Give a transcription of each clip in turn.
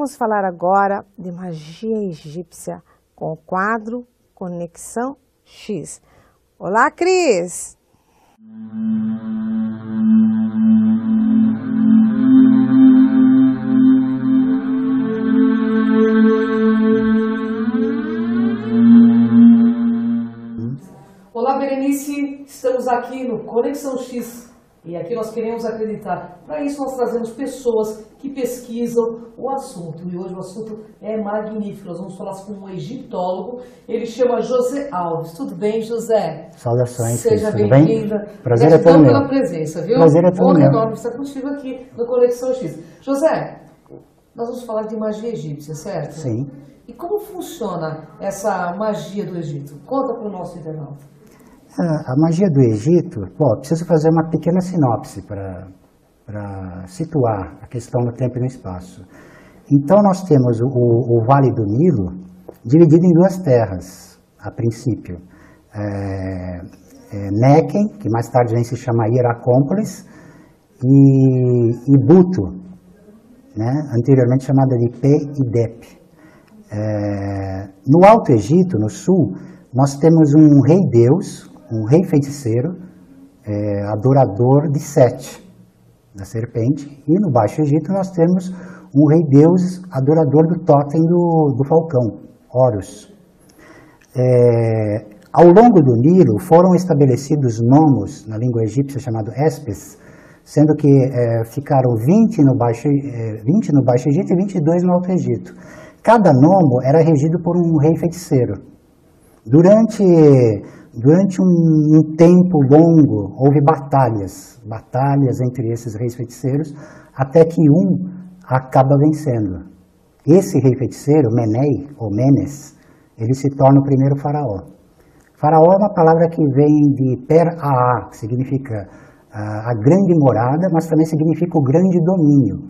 vamos falar agora de magia egípcia com o quadro Conexão X. Olá, Cris! Olá, Berenice! Estamos aqui no Conexão X. E aqui nós queremos acreditar. Para isso nós trazemos pessoas que pesquisam o assunto. E hoje o assunto é magnífico. Nós vamos falar com um egiptólogo. Ele chama José Alves. Tudo bem, José? Saudações. Seja bem-vinda. Prazer é todo meu. Pela presença, viu? Prazer é todo meu. Honra enorme estar contigo aqui no Conexão X. José, nós vamos falar de magia egípcia, certo? Sim. E como funciona essa magia do Egito? Conta para o nosso internauta. A magia do Egito, preciso fazer uma pequena sinopse para situar a questão no tempo e no espaço. Então nós temos o Vale do Nilo dividido em duas terras, a princípio. Mequem, que mais tarde vem se chamar Hieracómpolis, e Buto, né, anteriormente chamada de Pe e Dep. No Alto Egito, no sul, nós temos um rei-deus, um rei feiticeiro, adorador de Sete, da serpente, e no Baixo Egito nós temos um rei-deus adorador do tótem do falcão, Horus. Ao longo do Nilo foram estabelecidos nomos, na língua egípcia chamado Espes, sendo que ficaram 20 no Baixo Egito e 22 no Alto Egito. Cada nomo era regido por um rei feiticeiro. Durante um tempo longo, houve batalhas entre esses reis feiticeiros, até que um acaba vencendo. Esse rei feiticeiro, Menei, ou Menes, ele se torna o primeiro faraó. Faraó é uma palavra que vem de Per-A, que significa a grande morada, mas também significa o grande domínio.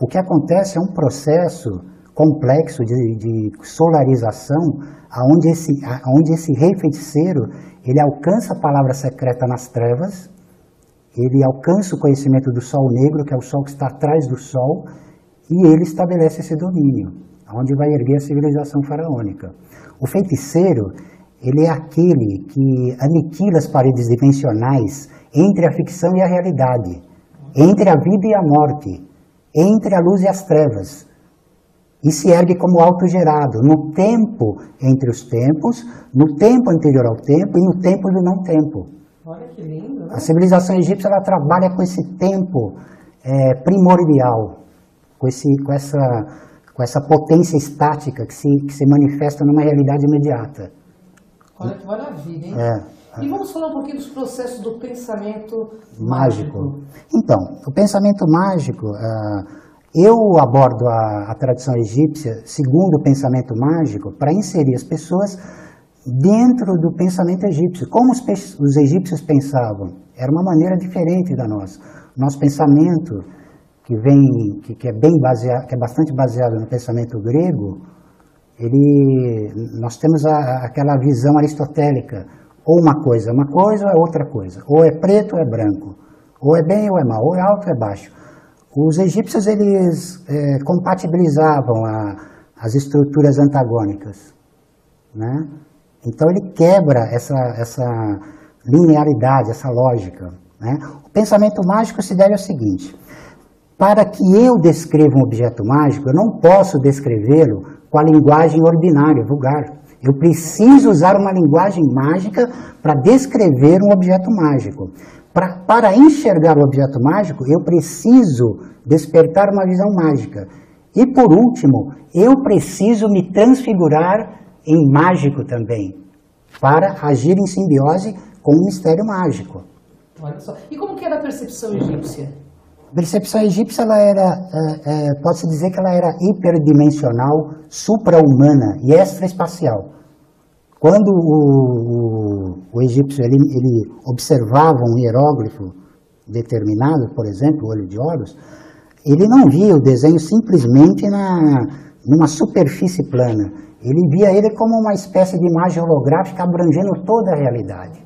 O que acontece é um processo complexo de solarização, onde esse rei feiticeiro, ele alcança a palavra secreta nas trevas, ele alcança o conhecimento do sol negro, que é o sol que está atrás do sol, e ele estabelece esse domínio, onde vai erguer a civilização faraônica. O feiticeiro, ele é aquele que aniquila as paredes dimensionais entre a ficção e a realidade, entre a vida e a morte, entre a luz e as trevas, e se ergue como autogerado, no tempo entre os tempos, no tempo anterior ao tempo e no tempo do não tempo. Olha que lindo, né? A civilização egípcia ela trabalha com esse tempo primordial, com essa potência estática que se manifesta numa realidade imediata. Olha que maravilha, hein? E vamos falar um pouquinho dos processos do pensamento mágico. Então, o pensamento mágico, eu abordo a tradição egípcia segundo o pensamento mágico para inserir as pessoas dentro do pensamento egípcio. Como os egípcios pensavam? Era uma maneira diferente da nossa. Nosso pensamento, que é bastante baseado no pensamento grego, nós temos aquela visão aristotélica. Ou uma coisa é uma coisa, ou é outra coisa. Ou é preto ou é branco. Ou é bem ou é mal. Ou é alto ou é baixo. Os egípcios, eles compatibilizavam as estruturas antagônicas, né? Então ele quebra essa linearidade, essa lógica, né? O pensamento mágico se deve ao seguinte: para que eu descreva um objeto mágico, eu não posso descrevê-lo com a linguagem ordinária, vulgar. Eu preciso usar uma linguagem mágica para descrever um objeto mágico. Para enxergar o objeto mágico, eu preciso despertar uma visão mágica. E, por último, eu preciso me transfigurar em mágico também, para agir em simbiose com o mistério mágico. Olha só. E como que era a percepção egípcia? A percepção egípcia, pode-se dizer que ela era hiperdimensional, supra-humana e extraespacial. Quando o egípcio ele observava um hieróglifo determinado, por exemplo, o olho de Horus, ele não via o desenho simplesmente numa superfície plana. Ele via ele como uma espécie de imagem holográfica abrangendo toda a realidade.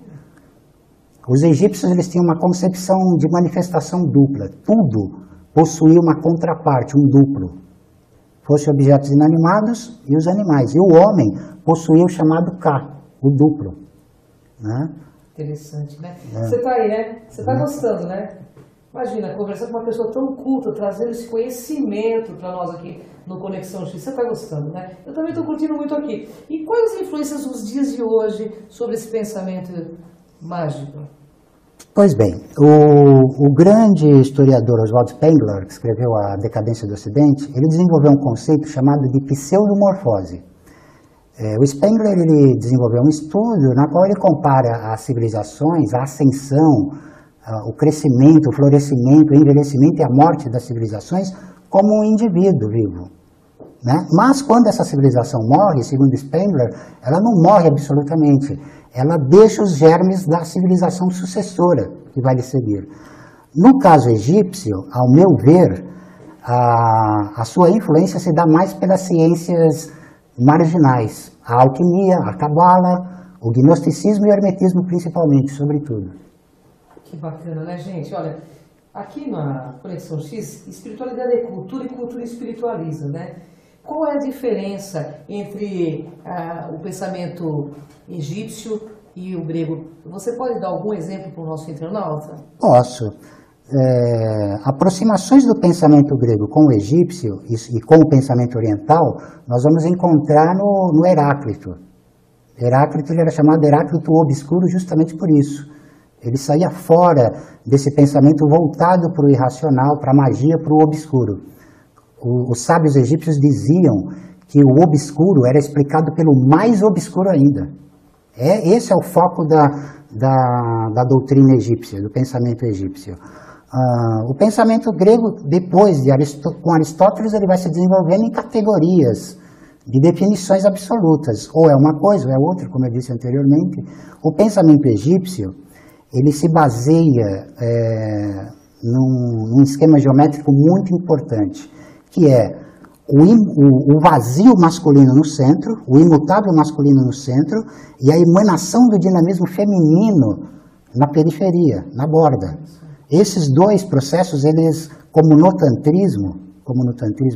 Os egípcios eles tinham uma concepção de manifestação dupla. Tudo possuía uma contraparte, um duplo. Fossem objetos inanimados e os animais. E o homem possuía o chamado K, o duplo. Né? Interessante, né? Você está aí, né? Você está gostando, né? Imagina, conversar com uma pessoa tão culta, trazendo esse conhecimento para nós aqui no Conexão X. Você está gostando, né? Eu também estou curtindo muito aqui. E quais as influências dos dias de hoje sobre esse pensamento mágico? Pois bem, o grande historiador Oswald Spengler, que escreveu A Decadência do Ocidente, ele desenvolveu um conceito chamado de pseudomorfose. O Spengler ele desenvolveu um estudo na qual ele compara as civilizações, a ascensão, o crescimento, o florescimento, o envelhecimento e a morte das civilizações como um indivíduo vivo. Né? Mas quando essa civilização morre, segundo Spengler, ela não morre absolutamente. Ela deixa os germes da civilização sucessora que vai lhe seguir. No caso egípcio, ao meu ver, a sua influência se dá mais pelas ciências marginais. A alquimia, a cabala, o gnosticismo e o hermetismo principalmente, sobretudo. Que bacana, né, gente? Olha, aqui na Conexão X, espiritualidade é cultura e cultura espiritualiza, né? Qual é a diferença entre o pensamento egípcio e o grego? Você pode dar algum exemplo para o nosso internauta? Posso. Aproximações do pensamento grego com o egípcio e com o pensamento oriental, nós vamos encontrar no Heráclito. Heráclito ele era chamado Heráclito Obscuro justamente por isso. Ele saía fora desse pensamento voltado para o irracional, para a magia, para o obscuro. Os sábios egípcios diziam que o obscuro era explicado pelo mais obscuro ainda. Esse é o foco da doutrina egípcia, do pensamento egípcio. O pensamento grego, depois com Aristóteles, ele vai se desenvolvendo em categorias de definições absolutas. Ou é uma coisa ou é outra, como eu disse anteriormente. O pensamento egípcio ele se baseia num esquema geométrico muito importante, que é o vazio masculino no centro, o imutável masculino no centro e a emanação do dinamismo feminino na periferia, na borda. Esses dois processos, eles, como no tantrismo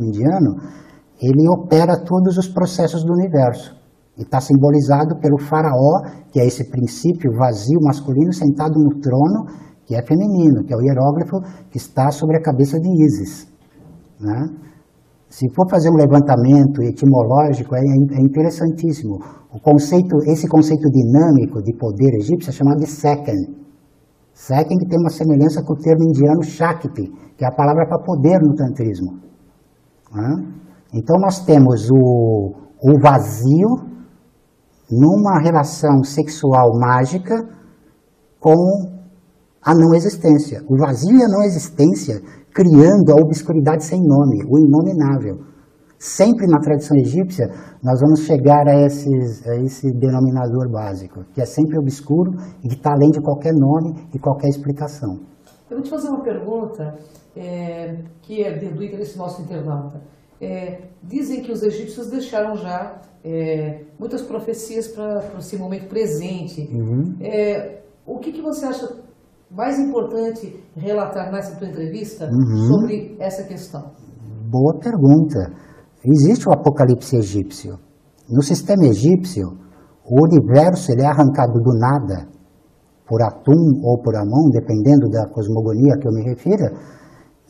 indiano, ele opera todos os processos do universo. E está simbolizado pelo faraó, que é esse princípio vazio masculino sentado no trono, que é feminino, que é o hieróglifo que está sobre a cabeça de Ísis. Né? Se for fazer um levantamento etimológico, é interessantíssimo. Esse conceito dinâmico de poder egípcio é chamado de Sekhen. Sekhen que tem uma semelhança com o termo indiano Shakti, que é a palavra para poder no tantrismo. Né? Então nós temos o vazio numa relação sexual mágica com a não existência. O vazio e a não existência criando a obscuridade sem nome, o inominável. Sempre na tradição egípcia nós vamos chegar a esse denominador básico, que é sempre obscuro e que está além de qualquer nome e qualquer explicação. Eu vou te fazer uma pergunta que é do interesse nosso internauta. Dizem que os egípcios deixaram já muitas profecias para esse momento presente. Uhum. O que você acha mais importante relatar nessa tua entrevista sobre essa questão? Boa pergunta. Existe o apocalipse egípcio. No sistema egípcio, o universo ele é arrancado do nada, por Atum ou por Amon, dependendo da cosmogonia que eu me refira,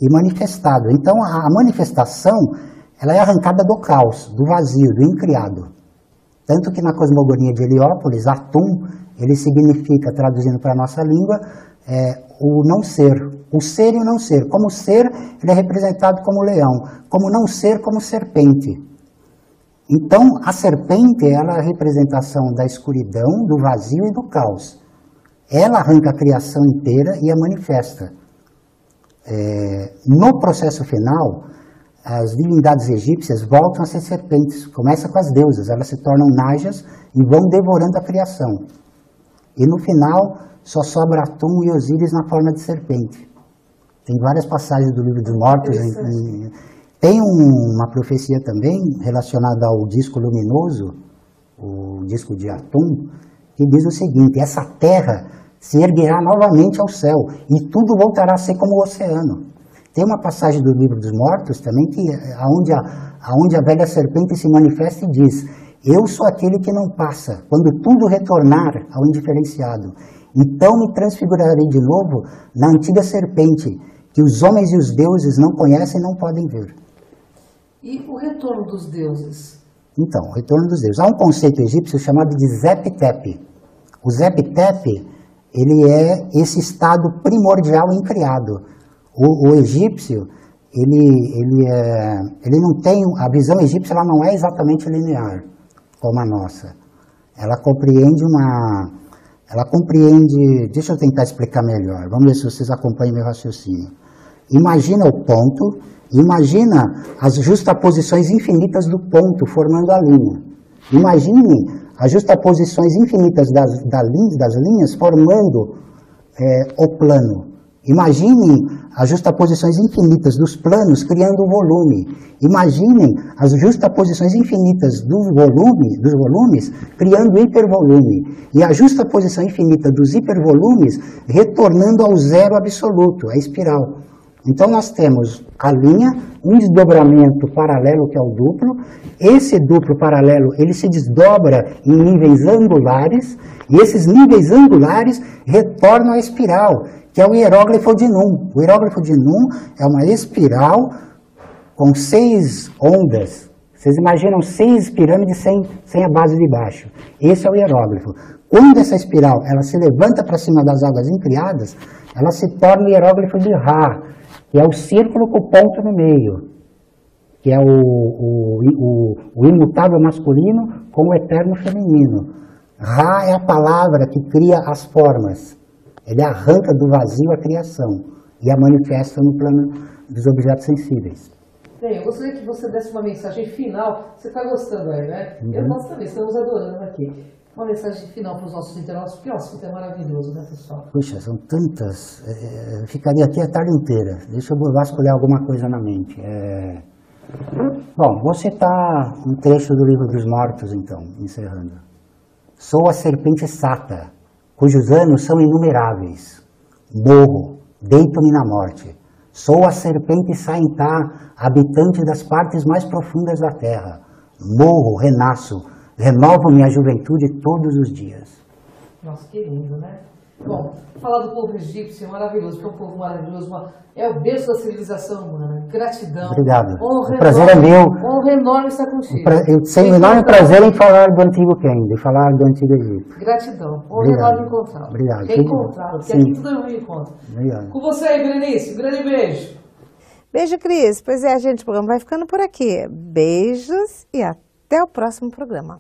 e manifestado. Então, a manifestação ela é arrancada do caos, do vazio, do incriado. Tanto que na cosmogonia de Heliópolis, Atum, ele significa, traduzindo para a nossa língua, o não ser. O ser e o não ser. Como ser, ele é representado como leão. Como não ser, como serpente. Então, a serpente ela é a representação da escuridão, do vazio e do caos. Ela arranca a criação inteira e a manifesta. No processo final, as divindades egípcias voltam a ser serpentes. Começa com as deusas, elas se tornam najas e vão devorando a criação. E no final, só sobra Atum e Osíris na forma de serpente. Tem várias passagens do Livro dos Mortos. Tem uma profecia também relacionada ao disco luminoso, o disco de Atum, que diz o seguinte: essa terra se erguerá novamente ao céu e tudo voltará a ser como o oceano. Tem uma passagem do Livro dos Mortos também, onde a velha serpente se manifesta e diz: eu sou aquele que não passa, quando tudo retornar ao indiferenciado. Então me transfigurarei de novo na antiga serpente, que os homens e os deuses não conhecem e não podem ver. E o retorno dos deuses? Então, o retorno dos deuses. Há um conceito egípcio chamado de Zep-Tep. O Zep-Tep, ele é esse estado primordial incriado. O egípcio, ele não tem, a visão egípcia ela não é exatamente linear, como a nossa. Ela compreende, deixa eu tentar explicar melhor, vamos ver se vocês acompanham meu raciocínio. Imagina o ponto, imagina as justaposições infinitas do ponto formando a linha. Imagine as justaposições infinitas das linhas formando o plano. Imaginem as justaposições infinitas dos planos criando o volume. Imaginem as justaposições infinitas dos volumes criando o hipervolume. E a justaposição infinita dos hipervolumes retornando ao zero absoluto, a espiral. Então nós temos a linha, um desdobramento paralelo que é o duplo. Esse duplo paralelo ele se desdobra em níveis angulares. E esses níveis angulares retornam à espiral, que é o hieróglifo de Num. O hieróglifo de Num é uma espiral com 6 ondas. Vocês imaginam 6 pirâmides sem a base de baixo. Esse é o hieróglifo. Quando essa espiral ela se levanta para cima das águas incriadas, ela se torna o hieróglifo de Ra, que é o círculo com o ponto no meio, que é o imutável masculino com o eterno feminino. Ra é a palavra que cria as formas. Ele arranca do vazio a criação e a manifesta no plano dos objetos sensíveis. Bem, eu gostaria que você desse uma mensagem final. Você está gostando aí, né? Uhum. Eu gosto também, estamos adorando aqui. Uma mensagem final para os nossos internautas, porque o assunto é maravilhoso, né, pessoal? Puxa, são tantas. Ficaria aqui a tarde inteira. Deixa eu vasculhar alguma coisa na mente. Bom, vou citar um trecho do Livro dos Mortos, então, encerrando. Sou a serpente Sata, cujos anos são inumeráveis. Morro, deito-me na morte. Sou a serpente Saintá, habitante das partes mais profundas da terra. Morro, renasço, renovo minha juventude todos os dias. Nossa, que lindo, né? Bom, falar do povo egípcio é maravilhoso, porque é um povo maravilhoso, é o berço da civilização humana. Gratidão. Obrigado. Honra o prazer é meu. Honra enorme estar contigo. Eu tenho enorme prazer em falar do Antigo Quênia, de falar do Antigo Egito. Gratidão. Honra enorme encontrá-lo. Obrigado. Reencontrá-lo, porque aqui tudo é um reencontro. Obrigado. Com você aí, Berenice. Um grande beijo. Beijo, Cris. Pois é, gente, o programa vai ficando por aqui. Beijos e até o próximo programa.